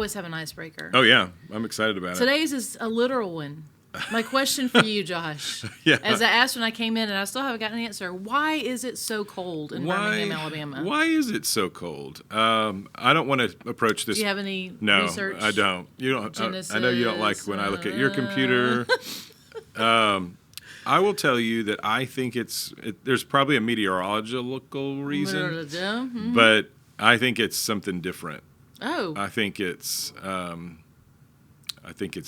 always have an icebreaker. Oh, yeah. I'm excited about it. Today's is a literal one. My question for you, Josh, as I asked when I came in, and I still haven't gotten an answer, why is it so cold in Birmingham, Alabama? Why is it so cold? I don't want to approach this. Do you have any research? No, I don't. You don't. I know you don't like when I look at your computer. I will tell you that I think there's probably a meteorological reason, but I think it's something different. Oh. I think it's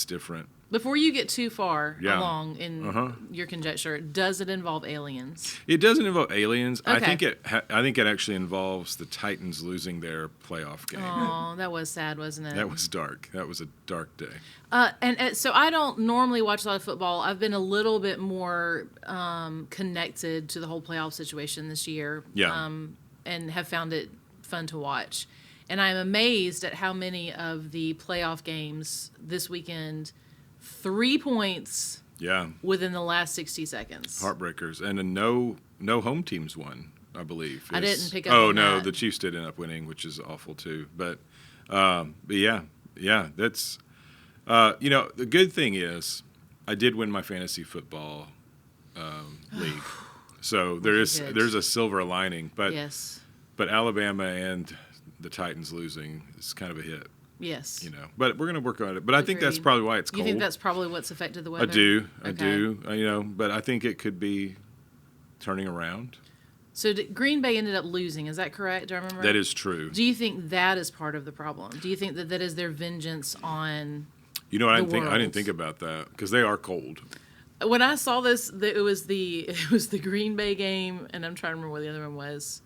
different. Before you get too far along in your conjecture, does it involve aliens? It doesn't involve aliens. Okay. I think it actually involves the Titans losing their playoff game. Oh, that was sad, wasn't it? That was dark. That was a dark day. And so I don't normally watch a lot of football. I've been a little bit more connected to the whole playoff situation this year. Yeah. And have found it fun to watch. And I'm amazed at how many of the playoff games this weekend, 3 points within the last 60 seconds. Heartbreakers. And no home teams won, I believe. I didn't pick up on that. Oh, no, the Chiefs did end up winning, which is awful too. But yeah, that's, the good thing is I did win my fantasy football league. So there's a silver lining. But, yes. But Alabama and the Titans losing is kind of a hit. Yes. But we're going to work on it. But I think that's probably why it's cold. You think that's probably what's affected the weather? I do. But I think it could be turning around. So Green Bay ended up losing. Is that correct? Do I remember? That is true. Do you think that is part of the problem? Do you think that is their vengeance on I didn't think about that because they are cold. When I saw this, it was the Green Bay game, and I'm trying to remember what the other one was.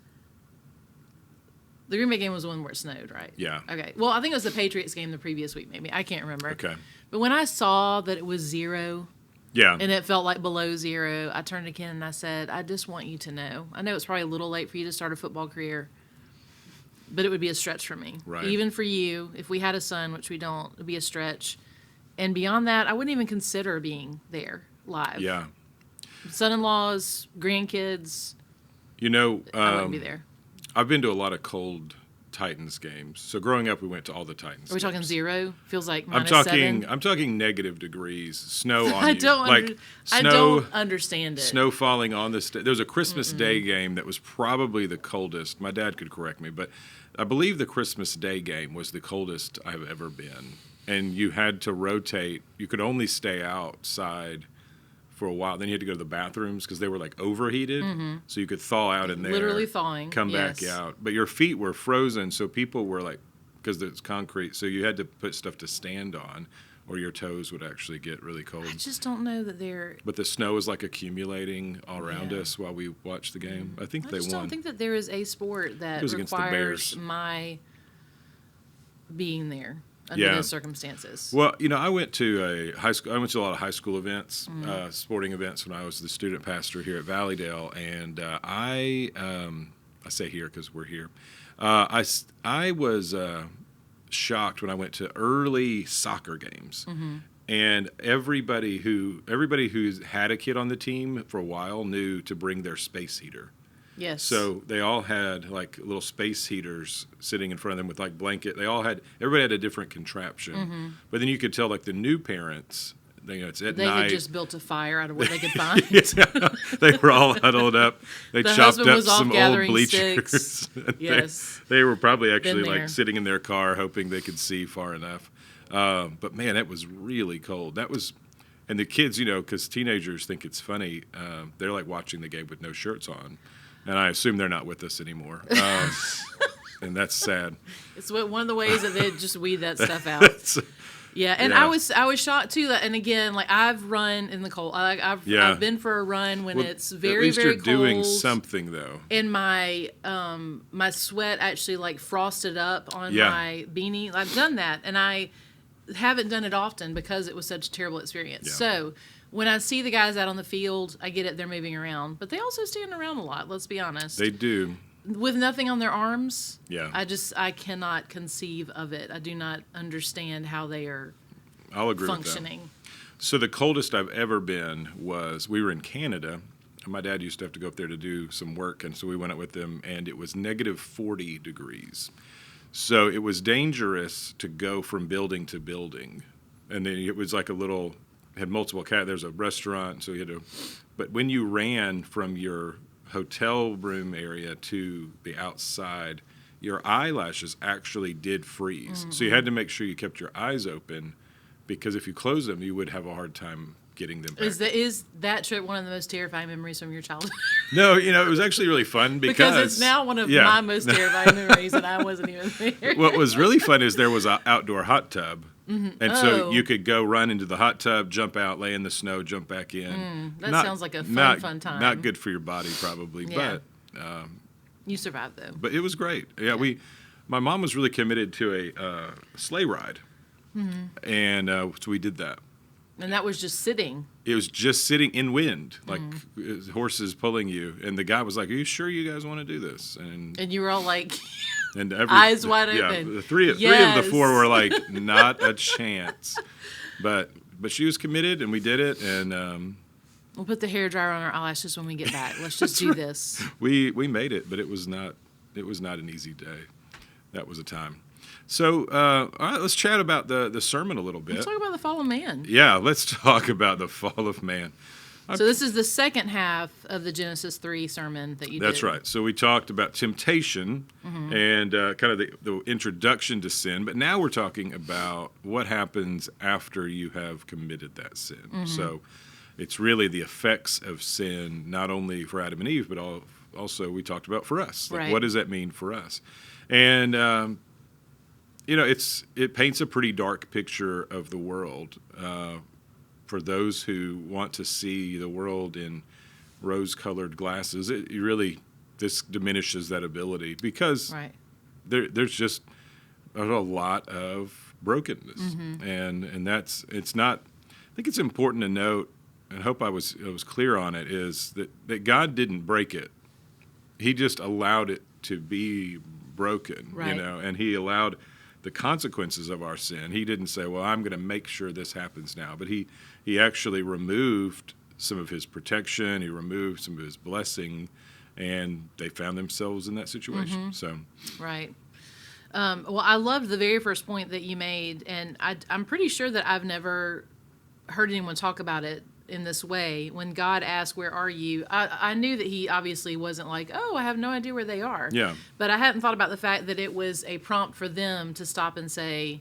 The Green Bay game was the one where it snowed, right? Yeah. Okay. Well, I think it was the Patriots game the previous week, maybe. I can't remember. Okay. But when I saw that it was 0, and it felt like below 0, I turned to Ken and I said, I just want you to know. I know it's probably a little late for you to start a football career, but it would be a stretch for me. Right. Even for you, if we had a son, which we don't, it would be a stretch. And beyond that, I wouldn't even consider being there live. Yeah. Son-in-laws, grandkids. I wouldn't be there. I've been to a lot of cold Titans games. So growing up, we went to all the Titans. Are we talking 0? Feels like -7. I'm talking negative degrees. Snow on you. I don't understand it. Snow falling on the there was a Christmas Day game that was probably the coldest. My dad could correct me, but I believe the Christmas Day game was the coldest I've ever been. And you had to rotate. You could only stay outside for a while. Then you had to go to the bathrooms because they were like overheated. Mm-hmm. So you could thaw out in there. Literally thawing. Come back out. But your feet were frozen, so people were like, because it's concrete, so you had to put stuff to stand on or your toes would actually get really cold. I just don't know that they're... But the snow was like accumulating all around us while we watched the game. I think they won. I don't think that there is a sport that requires my being there. Under those circumstances. Well, I went to I went to a lot of high school events, sporting events when I was the student pastor here at Valleydale, and I say here because we're here. I was shocked when I went to early soccer games, and everybody who's had a kid on the team for a while knew to bring their space heater. Yes. So they all had like little space heaters sitting in front of them with like blanket. Everybody had a different contraption. But then you could tell like the new parents, it's at night. They had just built a fire out of what they could find. They were all huddled up. They chopped up some old bleachers. Yes. They were probably actually like sitting in their car hoping they could see far enough. But man, it was really cold. And the kids, because teenagers think it's funny, they're like watching the game with no shirts on. And I assume they're not with us anymore. And that's sad. It's one of the ways that they just weed that stuff out. And I was shocked too. And again, like I've run in the cold. I've been for a run when it's very, very cold. At least you're doing something though. And my my sweat actually like frosted up on my beanie. I've done that, and I haven't done it often because it was such a terrible experience. Yeah. So when I see the guys out on the field, I get it, they're moving around. But they also stand around a lot, let's be honest. They do. With nothing on their arms, I cannot conceive of it. I do not understand how they are functioning. With that. So the coldest I've ever been was, we were in Canada, and my dad used to have to go up there to do some work, and so we went up with them, and it was -40 degrees. So it was dangerous to go from building to building. And then it was like had multiple there's a restaurant, so you had to, but when you ran from your hotel room area to the outside, your eyelashes actually did freeze. Mm-hmm. So you had to make sure you kept your eyes open, because if you closed them, you would have a hard time getting them back. Is that trip one of the most terrifying memories from your childhood? No, it was actually really fun because it's now one of my most terrifying memories, and I wasn't even there. What was really fun is there was an outdoor hot tub. Mm-hmm. And so you could go run into the hot tub, jump out, lay in the snow, jump back in. That sounds like a fun time. Not good for your body, probably, but you survived though. But it was great. Yeah, my mom was really committed to a sleigh ride, and so we did that. And that was just sitting. It was just sitting in wind, like horses pulling you. And the guy was like, "Are you sure you guys want to do this?" And you were all like. And eyes wide open. Yeah, three of the four were like, not a chance. But she was committed, and we did it. And we'll put the hairdryer on our eyelashes when we get back. Let's just do this. We made it, but it was not an easy day. That was a time. So all right, let's chat about the sermon a little bit. Let's talk about the fall of man. Yeah, let's talk about the fall of man. So this is the second half of the Genesis 3 sermon that you did. That's right. So we talked about temptation and kind of the introduction to sin, but now we're talking about what happens after you have committed that sin. Mm-hmm. So it's really the effects of sin, not only for Adam and Eve, but also we talked about for us. Like, what does that mean for us? And, it paints a pretty dark picture of the world. For those who want to see the world in rose-colored glasses, this diminishes that ability, because there's just a lot of brokenness, and it's not. I think it's important to note, and I hope I was clear on it, is that God didn't break it; He just allowed it to be broken, and He allowed the consequences of our sin. He didn't say, well, I'm going to make sure this happens now. But he actually removed some of His protection. He removed some of His blessing, and they found themselves in that situation. So, right. Well, I loved the very first point that you made, and I'm pretty sure that I've never heard anyone talk about it in this way. When God asked, "Where are you?" I knew that He obviously wasn't like, "Oh, I have no idea where they are." Yeah. But I hadn't thought about the fact that it was a prompt for them to stop and say,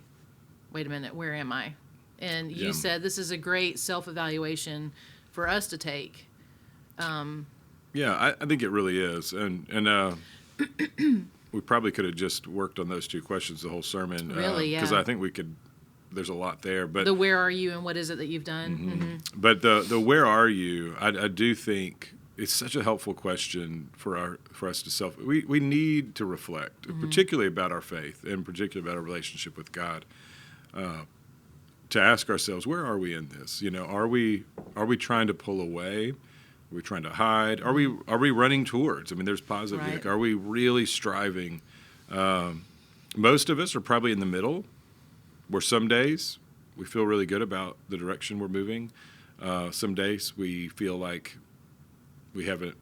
"Wait a minute, where am I?" And you said this is a great self-evaluation for us to take. Yeah, I think it really is, and we probably could have just worked on those two questions the whole sermon. Really, yeah. Because I think we could. There's a lot there, but the where are you and what is it that you've done? Mm-hmm. But the where are you? I do think it's such a helpful question for us to we need to reflect, particularly about our faith and particularly about our relationship with God. To ask ourselves, where are we in this? Are we trying to pull away? Are we trying to hide? Are we running towards? I mean, there's positive. Right. Like, are we really striving? Most of us are probably in the middle, where some days we feel really good about the direction we're moving. Some days we feel like we haven't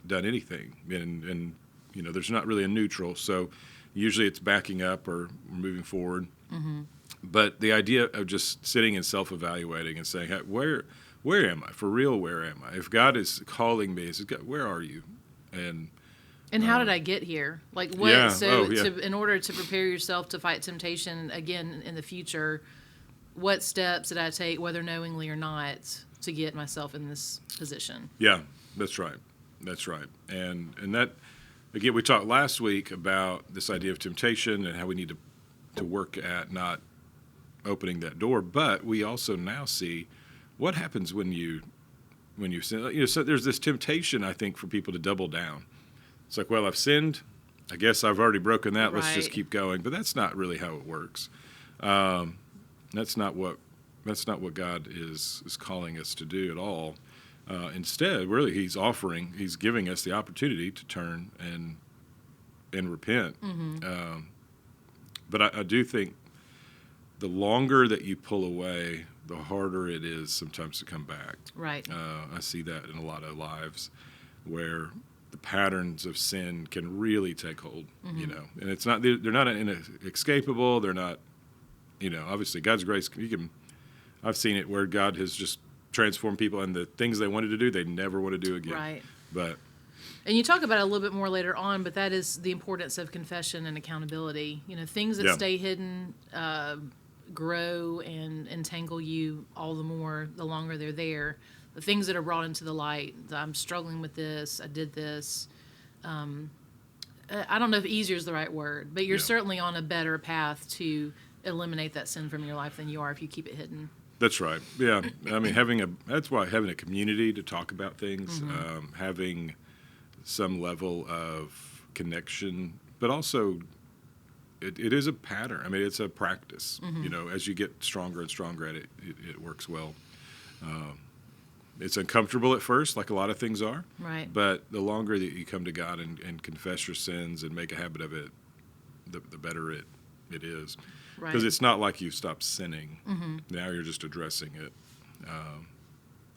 done anything, and there's not really a neutral. So usually it's backing up or moving forward. Mm-hmm. But the idea of just sitting and self-evaluating and saying, hey, where am I? For real, where am I? If God is calling me, where are you? And how did I get here? Like what? Yeah. So in order to prepare yourself to fight temptation again in the future, what steps did I take, whether knowingly or not, to get myself in this position? Yeah, that's right. And that, again, we talked last week about this idea of temptation and how we need to work at not opening that door. But we also now see what happens when you sin. So there's this temptation, I think, for people to double down. It's like, well, I've sinned. I guess I've already broken that. Let's just keep going. But that's not really how it works. That's not what God is calling us to do at all. Instead, really, He's giving us the opportunity to turn and repent. Mm-hmm. But I do think the longer that you pull away, the harder it is sometimes to come back. Right. I see that in a lot of lives where the patterns of sin can really take hold, you know. And it's not, they're not inescapable. They're not, you know, obviously God's grace, I've seen it where God has just transformed people, and the things they wanted to do, they never want to do again. Right. But. And you talk about it a little bit more later on, but that is the importance of confession and accountability. You know, things that stay hidden grow and entangle you all the more the longer they're there. The things that are brought into the light, I'm struggling with this, I did this. I don't know if easier is the right word, but you're certainly on a better path to eliminate that sin from your life than you are if you keep it hidden. That's right. Yeah. I mean, that's why having a community to talk about things, having some level of connection, but also it is a pattern. I mean, it's a practice. You know, as you get stronger and stronger at it, it works well. It's uncomfortable at first, like a lot of things are. Right. But the longer that you come to God and confess your sins and make a habit of it, the better it is. Right. Because it's not like you stopped sinning. Now you're just addressing it.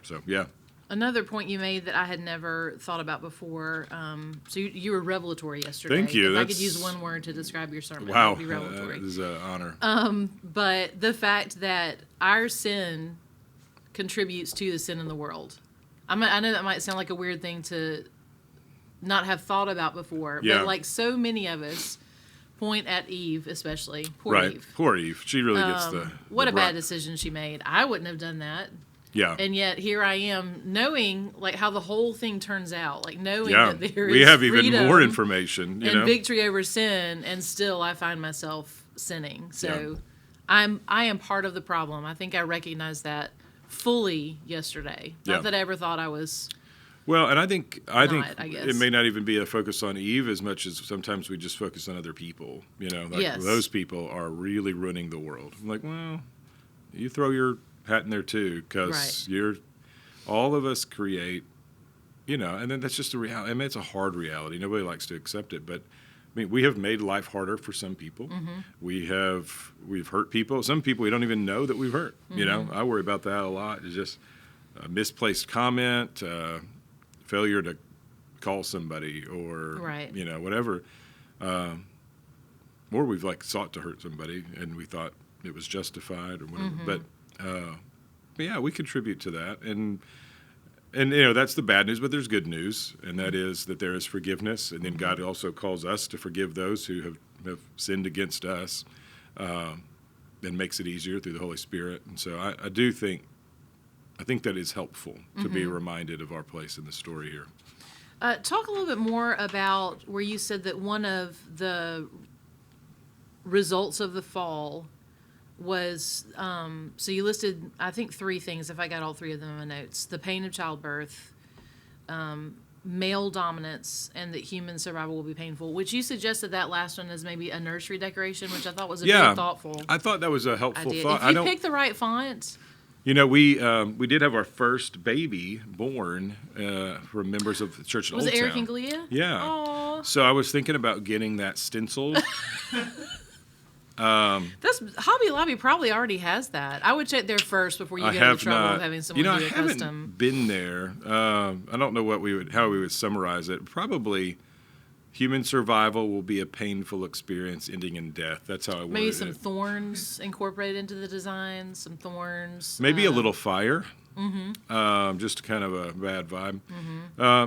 So, yeah. Another point you made that I had never thought about before, so you were revelatory yesterday. Thank you. If I could use one word to describe your sermon, Wow. it would be revelatory. This is an honor. But the fact that our sin contributes to the sin in the world. I know that might sound like a weird thing to not have thought about before, but like so many of us point at Eve, especially. Poor Eve. Poor Eve. She really gets What a bad decision she made. I wouldn't have done that. Yeah. And yet here I am knowing like how the whole thing turns out, like knowing that there is we have even freedom more information, you and know? victory over sin, and still I find myself sinning. So I am part of the problem. I think I recognized that fully yesterday. Not that I ever thought I was. Well, and I think guess. it may not even be a focus on Eve as much as sometimes we just focus on other people. You know, like those people are really ruining the world. I'm like, well, you throw your hat in there too, because all of us create, you know, and then that's just a reality. I mean, it's a hard reality. Nobody likes to accept it, but I mean, we have made life harder for some people. We've hurt people. Some people we don't even know that we've hurt. You know, I worry about that a lot. It's just a misplaced comment, failure to call somebody, or you know, whatever. Or we've like sought to hurt somebody and we thought it was justified or whatever. But yeah, we contribute to that, and you know, that's the bad news. But there's good news, and that is that there is forgiveness, and then God also calls us to forgive those who have sinned against us, and makes it easier through the Holy Spirit. And so I think that is helpful to be reminded of our place in the story here. Talk a little bit more about where you said that one of the results of the fall was, so you listed, I think, 3 things, if I got all 3 of them in my notes: the pain of childbirth, male dominance, and that human survival will be painful, which you suggested that last one as maybe a nursery decoration, which I thought was a very thoughtful I thought that was a helpful thought. If you pick the right font. You know, we did have our first baby born from members of the church in Old Town. Was it Eric and Glia? Yeah. Aww. So I was thinking about getting that stenciled. That's Hobby Lobby probably already has that. I would check there first before you get into trouble of having someone do a custom. I haven't been there. I don't know how we would summarize it. Probably human survival will be a painful experience ending in death. That's how I worded it. Maybe some thorns incorporated into the design. Some thorns. Maybe a little fire. Just kind of a bad vibe.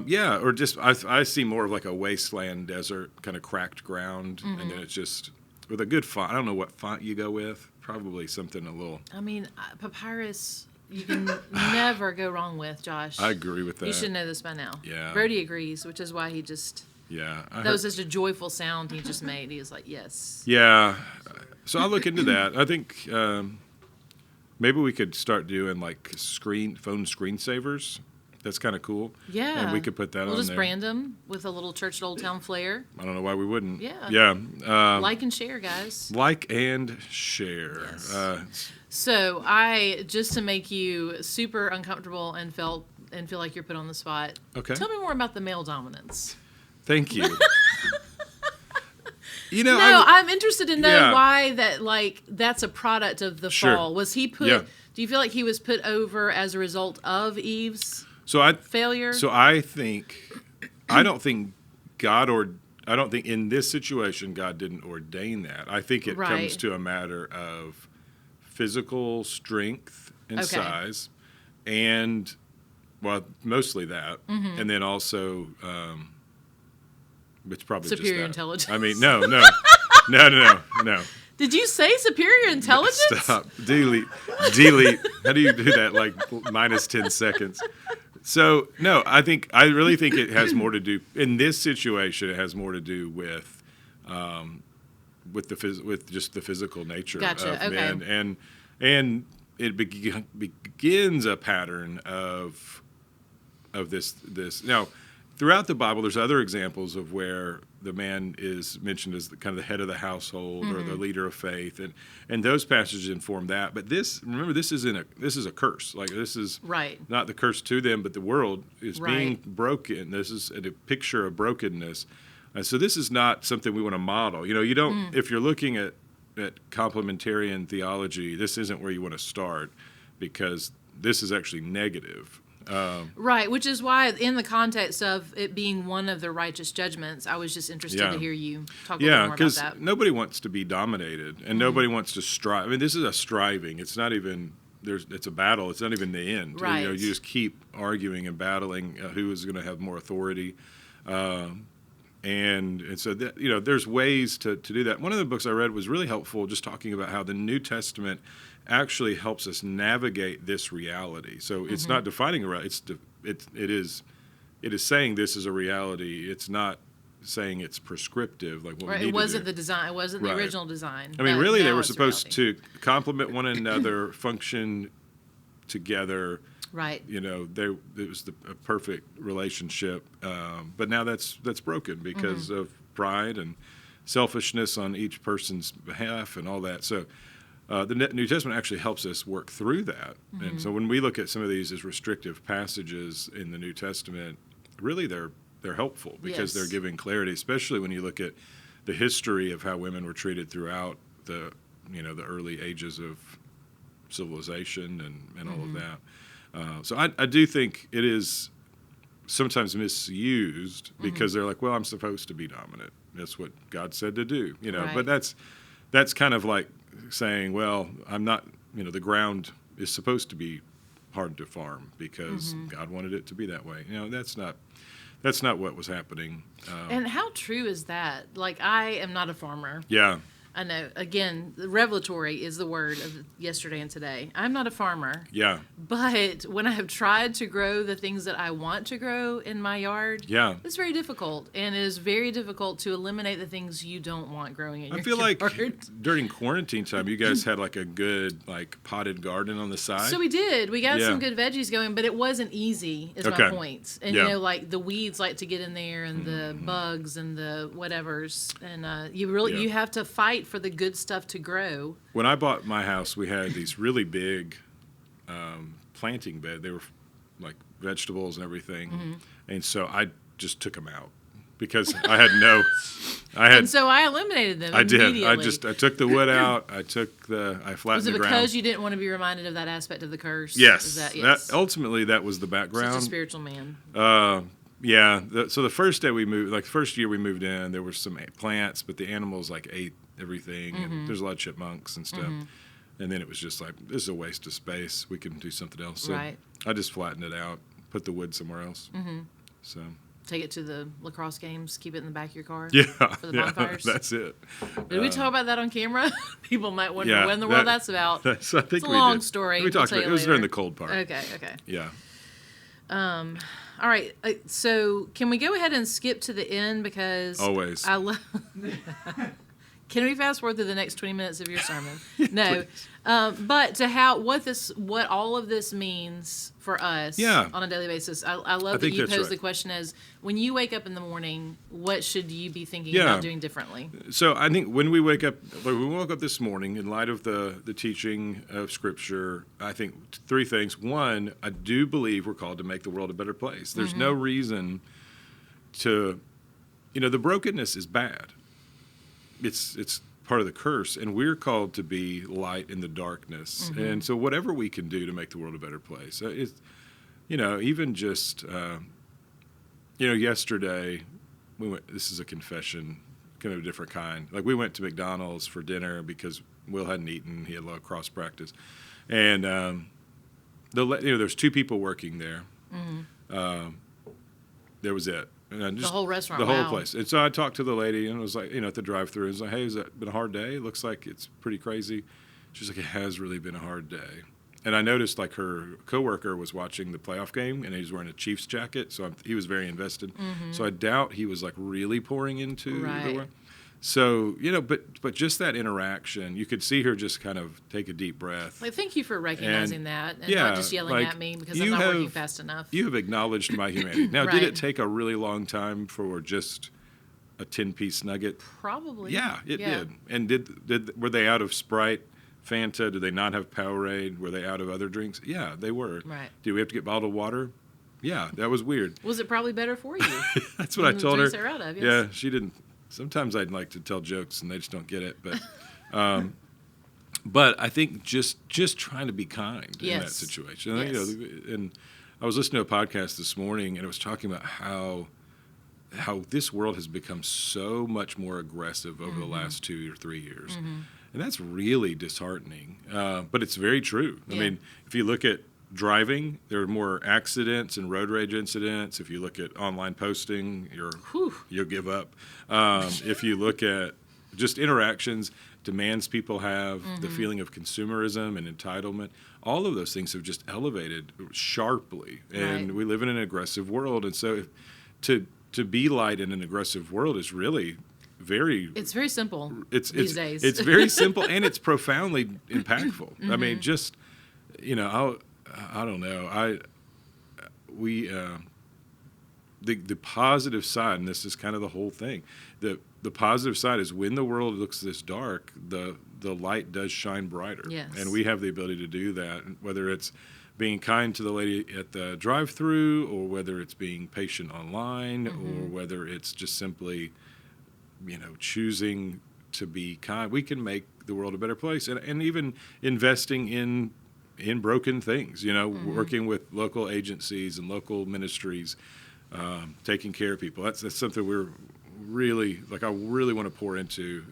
Yeah, or just I see more of like a wasteland desert, kind of cracked ground, and then it's just with a good font. I don't know what font you go with. Probably something a little. I mean, papyrus. You can never go wrong with, Josh. I agree with that. You should know this by now. Yeah. Brody agrees, which is why he just. Yeah. That was just a joyful sound he just made. He was like, yes. Yeah. So I'll look into that. I think maybe we could start doing like phone screensavers. That's kind of cool. Yeah. And we could put that on there. We'll just brand them with a little Church at Old Town flair. I don't know why we wouldn't. Yeah. Yeah. Like and share, guys. Like and share. Yes. So I, just to make you super uncomfortable and feel like you're put on the spot. Okay. Tell me more about the male dominance. Thank you. You know, I'm interested to know why that's a product of the fall. Was he put? Yeah. Do you feel like he was put over as a result of Eve's failure? So I think I don't think I don't think in this situation God didn't ordain that. I think it comes to a matter of physical strength and size, and mostly that, and then also it's probably superior just that. intelligence. I mean, no. Did you say superior intelligence? Stop. Delete. How do you do that? Like minus 10 seconds. So no, I really think it has more to do in this situation. It has more to do with just the physical nature of men, and it begins a pattern of this. Now, throughout the Bible, there's other examples of where the man is mentioned as kind of the head of the household or the leader of faith, and those passages inform that. But this is a curse. Like, this is not the curse to them, but the world is being broken. This is a picture of brokenness, and so this is not something we want to model. You don't if you're looking at complementarian theology, this isn't where you want to start, because this is actually negative. Right, which is why in the context of it being one of the righteous judgments, I was just interested to hear you talk a little more about that. Yeah, because nobody wants to be dominated, and nobody wants to strive. I mean, this is a striving. It's not even it's a battle. It's not even the end. Right. You just keep arguing and battling who is going to have more authority, and so that, there's ways to do that. One of the books I read was really helpful, just talking about how the New Testament actually helps us navigate this reality. So it's not defining a reality. It is saying this is a reality. It's not saying it's prescriptive like what we need It wasn't to do. The design. It wasn't the original design. I mean, really, they were supposed to complement one another, function together. Right. It was a perfect relationship, but now that's broken because of pride and selfishness on each person's behalf and all that. So the New Testament actually helps us work through that. And so when we look at some of these as restrictive passages in the New Testament, really they're helpful because they're giving clarity, especially when you look at the history of how women were treated throughout the early ages of civilization and all of that. So I do think it is sometimes misused because they're like, well, I'm supposed to be dominant. That's what God said to do, Right. But that's kind of like saying, well, I'm not, the ground is supposed to be hard to farm because God wanted it to be that way. That's not what was happening. And how true is that? Like, I am not a farmer. Yeah. I know. Again, revelatory is the word of yesterday and today. I'm not a farmer. Yeah. But when I have tried to grow the things that I want to grow in my yard, it's very difficult. And it is very difficult to eliminate the things you don't want growing in your yard. I feel like during quarantine time, you guys had like a good potted garden on the side. So we did. We got some good veggies going, but it wasn't easy is my point. And, like the weeds like to get in there and the bugs and the whatevers. And you have to fight for the good stuff to grow. When I bought my house, we had these really big planting bed. They were like vegetables and everything, and so I just took them out because I had and so I eliminated them. I did. I took the wood out. I flattened the ground. Was it because you didn't want to be reminded of that aspect of the curse? Yes. Ultimately, that was the background. Such a spiritual man. Yeah. So the first day we moved, like the first year we moved in, there were some plants, but the animals ate everything, and there's a lot of chipmunks and stuff. And then it was just like, this is a waste of space. We can do something else. So I just flattened it out, put the wood somewhere else. So take it to the lacrosse games, keep it in the back of your car. Yeah, for the bonfires. That's it. Did we talk about that on camera? People might wonder what in the world that's about. I think it's a long story. We talked about it. It was during the cold part. Okay. Yeah. All right. So can we go ahead and skip to the end because always I love. Can we fast forward to the next 20 minutes of your sermon? No. But to what all of this means for us on a daily basis. I love that you posed the question as, when you wake up in the morning, what should you be thinking about doing differently? So I think when we woke up this morning, in light of the teaching of Scripture, I think three things. One, I do believe we're called to make the world a better place. There's no reason to, the brokenness is bad. It's part of the curse, and we're called to be light in the darkness. And so whatever we can do to make the world a better place, even just Yesterday we went. This is a confession, kind of a different kind. Like we went to McDonald's for dinner because Will hadn't eaten. He had a lot of cross practice, and there's 2 people working there. Mm-hmm. There was it. And the whole restaurant, the whole place. And so I talked to the lady, and it was like, at the drive-thru, I was like, "Hey, has it been a hard day? It looks like it's pretty crazy." She's like, "It has really been a hard day." And I noticed like her coworker was watching the playoff game, and he was wearing a Chiefs jacket, so he was very invested. Mm-hmm. So I doubt he was like really pouring into the work. So but just that interaction, you could see her just kind of take a deep breath. Like, thank you for recognizing that, and not just yelling at me because I'm not working fast enough. You have acknowledged my humanity. Now, did it take a really long time for just a 10-piece nugget? Probably. Yeah, it did. And were they out of Sprite? Fanta? Did they not have Powerade? Were they out of other drinks? Yeah, they were. Right. Did we have to get bottled water? Yeah, that was weird. Was it probably better for you? That's what I told her. They're out of, yes. Yeah, she didn't. Sometimes I'd like to tell jokes and they just don't get it. But I think just trying to be kind in that situation. Yes. And I was listening to a podcast this morning, and it was talking about how this world has become so much more aggressive over the last 2 or 3 years. Mm-hmm. And that's really disheartening. But it's very true. I mean, if you look at driving, there are more accidents and road rage incidents. If you look at online posting, you'll give up. If you look at just interactions, demands people have, the feeling of consumerism and entitlement, all of those things have just elevated sharply. And we live in an aggressive world. And so to be light in an aggressive world is really it's very simple these days. It's very simple, and it's profoundly impactful. Mm-hmm. I mean, just, I don't know. The positive side, and this is kind of the whole thing, the positive side is when the world looks this dark, the light does shine brighter. Yes. And we have the ability to do that, whether it's being kind to the lady at the drive-thru, or whether it's being patient online, or whether it's just simply choosing to be kind. We can make the world a better place, and even investing in broken things, working with local agencies and local ministries, taking care of people. That's something we're really, I really want to pour into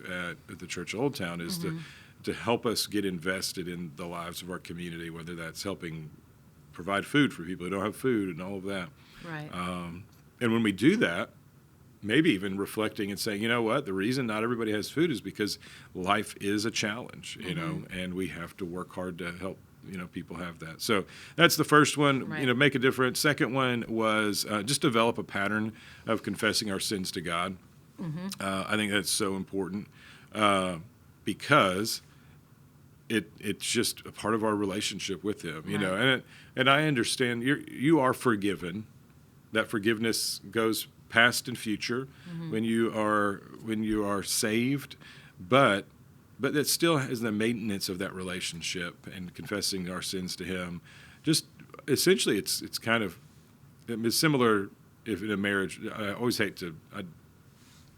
at the Church of Old Town, is to help us get invested in the lives of our community, whether that's helping provide food for people who don't have food and all of that. Right. And when we do that, maybe even reflecting and saying, the reason not everybody has food is because life is a challenge, and we have to work hard to help, people have that. So that's the first one, right. Make a difference. Second one was just develop a pattern of confessing our sins to God. Mm-hmm. I think that's so important because it's just a part of our relationship with Him, right. And I understand you are forgiven. That forgiveness goes past and future when you are saved, but that still has the maintenance of that relationship and confessing our sins to Him. Just essentially, it's kind of similar. If in a marriage, I always hate to.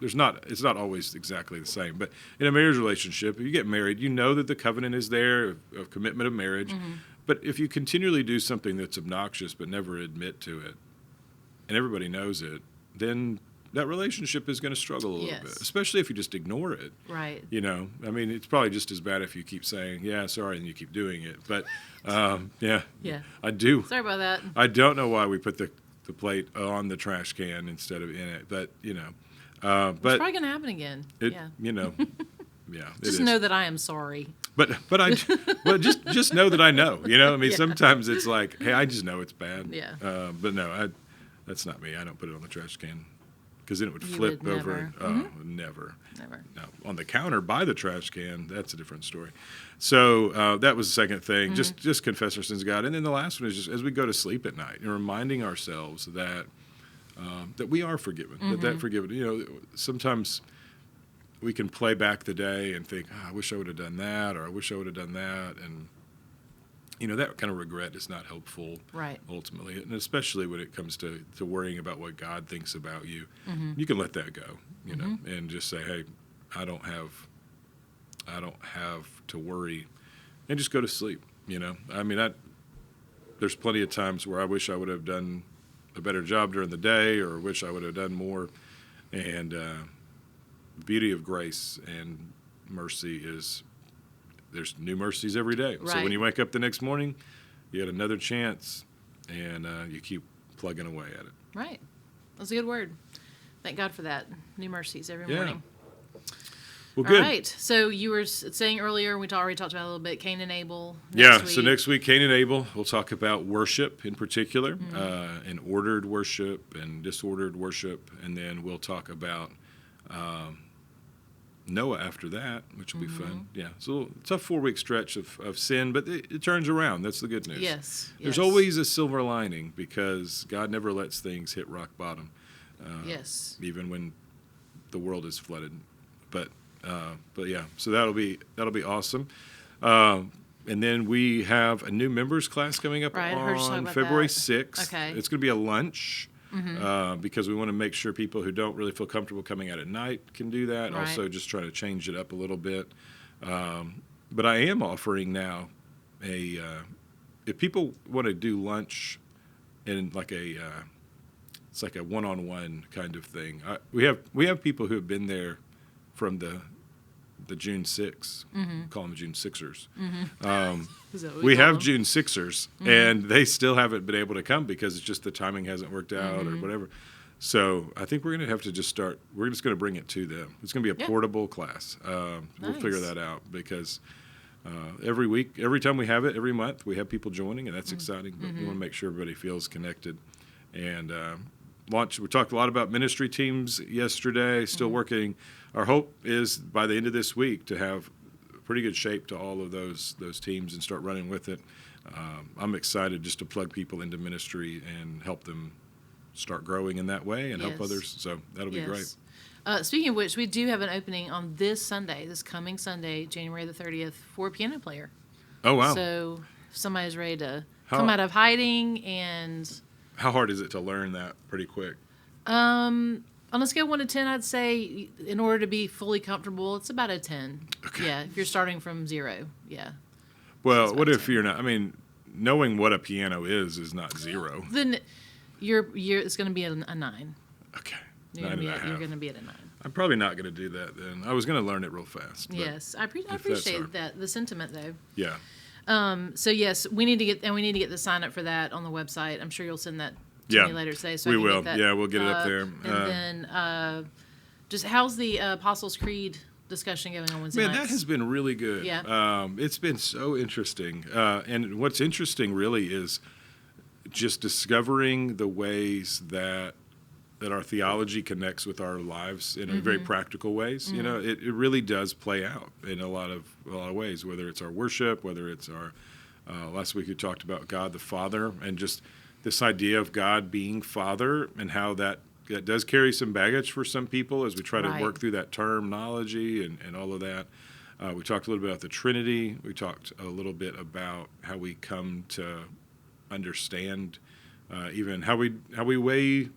It's not always exactly the same, but in a marriage relationship, if you get married, you know that the covenant is there of commitment of marriage. Mm-hmm. But if you continually do something that's obnoxious but never admit to it, and everybody knows it, then that relationship is going to struggle a little bit, especially if you just ignore it. Right. I mean, it's probably just as bad if you keep saying, yeah, sorry, and you keep doing it. But, yeah. I do. Sorry about that. I don't know why we put the plate on the trash can instead of in it, but, it's probably going to happen again. Yeah. Yeah. Just know that I am sorry. But just know that I know, I mean, sometimes it's like, hey, I just know it's bad. Yeah. But no, that's not me. I don't put it on the trash can because then it would flip over. Never. Now, on the counter by the trash can, that's a different story. So that was the second thing. Just confess our sins to God. And then the last one is just as we go to sleep at night, reminding ourselves that we are forgiven, that forgiven. Sometimes we can play back the day and think, I wish I would have done that, or I wish I would have done that. And that kind of regret is not helpful, right? Ultimately, and especially when it comes to worrying about what God thinks about you, you can let that go, and just say, "Hey, I don't have to worry," and just go to sleep. I mean, there's plenty of times where I wish I would have done a better job during the day or wish I would have done more. And the beauty of grace and mercy is there's new mercies every day. Right. So when you wake up the next morning, you had another chance, and you keep plugging away at it. Right. That's a good word. Thank God for that. New mercies every morning. Well, good. All right. So you were saying earlier, we already talked about it a little bit, Cain and Abel. So next week, Cain and Abel, we'll talk about worship in particular, and ordered worship and disordered worship. And then we'll talk about Noah after that, which will be fun. Yeah. So it's a 4-week stretch of sin, but it turns around. That's the good news. Yes. There's always a silver lining because God never lets things hit rock bottom. Yes. Even when the world is flooded. But yeah, so that'll be awesome. And then we have a new members class coming up on February 6th. Okay. It's going to be a lunch because we want to make sure people who don't really feel comfortable coming out at night can do that. Right. Also, just trying to change it up a little bit. But I am offering now if people want to do lunch in like it's like a one-on-one kind of thing. We have people who have been there from the June 6th, call them June Sixers. We have June Sixers, and they still haven't been able to come because it's just the timing hasn't worked out or whatever. So I think we're going to have to we're just going to bring it to them. It's going to be a portable class. We'll figure that out because every week, every time we have it, every month, we have people joining, and that's exciting. But we want to make sure everybody feels connected. And we talked a lot about ministry teams yesterday, still working. Our hope is by the end of this week to have pretty good shape to all of those teams and start running with it. I'm excited just to plug people into ministry and help them start growing in that way and help others. So that'll be great. Speaking of which, we do have an opening on this coming Sunday, January the 30th, for a piano player. Oh, wow. So if somebody's ready to come out of hiding and... How hard is it to learn that pretty quick? On a scale of 1 to 10, I'd say in order to be fully comfortable, it's about a 10. Okay. Yeah, if you're starting from 0, yeah. Well, what if you're not? I mean, knowing what a piano is not 0. Then it's going to be a 9. Okay. You're going to be at a 9. I'm probably not going to do that then. I was going to learn it real fast. Yes, I appreciate that, the sentiment though. Yeah. So yes, we need to get the sign up for that on the website. I'm sure you'll send that to me later today. So we I can will. Get that, we'll get it up there. And then just how's the Apostles' Creed discussion going on Wednesday nights? That has been really good. Yeah. It's been so interesting. And what's interesting really is just discovering the ways that our theology connects with our lives in very practical ways. You know, it really does play out in a lot of ways, whether it's our worship, whether it's our last week we talked about God the Father, and just this idea of God being Father and how that does carry some baggage for some people as we try to work through that terminology and all of that. We talked a little bit about the Trinity. We talked a little bit about how we come to understand even how we weigh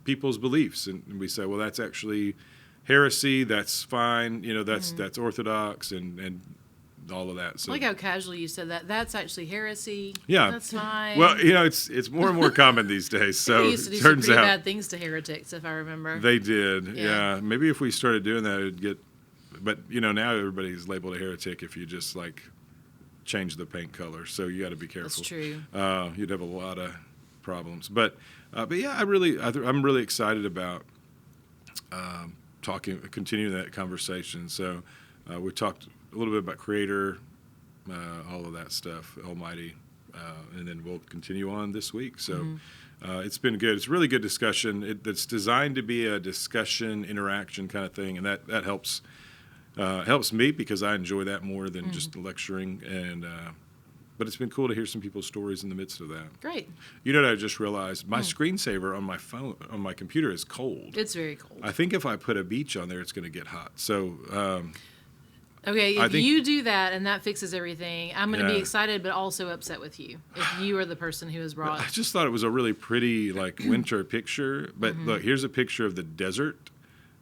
people's beliefs, and we say, well, that's actually heresy. That's fine. You know, that's orthodox and all of that. So, I like how casually you said that. That's actually heresy. Yeah, that's fine. Well, you know, it's more and more common these days. So they used to do turns some pretty out bad things to heretics, if I remember. They did. Yeah. Maybe if we started doing that, it'd get. But you know, now everybody's labeled a heretic if you just like change the paint color. So you got to be careful. That's true. You'd have a lot of problems. But yeah, I'm really excited about continuing that conversation. So we talked a little bit about Creator, all of that stuff, Almighty, and then we'll continue on this week. So it's been good. It's a really good discussion. It's designed to be a discussion, interaction kind of thing, and that helps me because I enjoy that more than just lecturing. And but it's been cool to hear some people's stories in the midst of that. Great. You know what I just realized? My screensaver on my computer is cold. It's very cold. I think if I put a beach on there, it's going to get hot. So. Okay, if you do that and that fixes everything, I'm going to be excited but also upset with you if you are the person who has brought... I just thought it was a really pretty like winter picture. But look, here's a picture of the desert,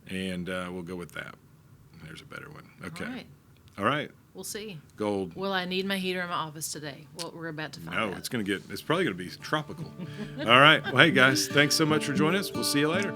and we'll go with that. There's a better one. Okay. All right. All right. We'll see. Gold. Will I need my heater in my office today? Well, we're about to find out. No, it's probably going to be tropical. All right. Well, hey, guys, thanks so much for joining us. We'll see you later.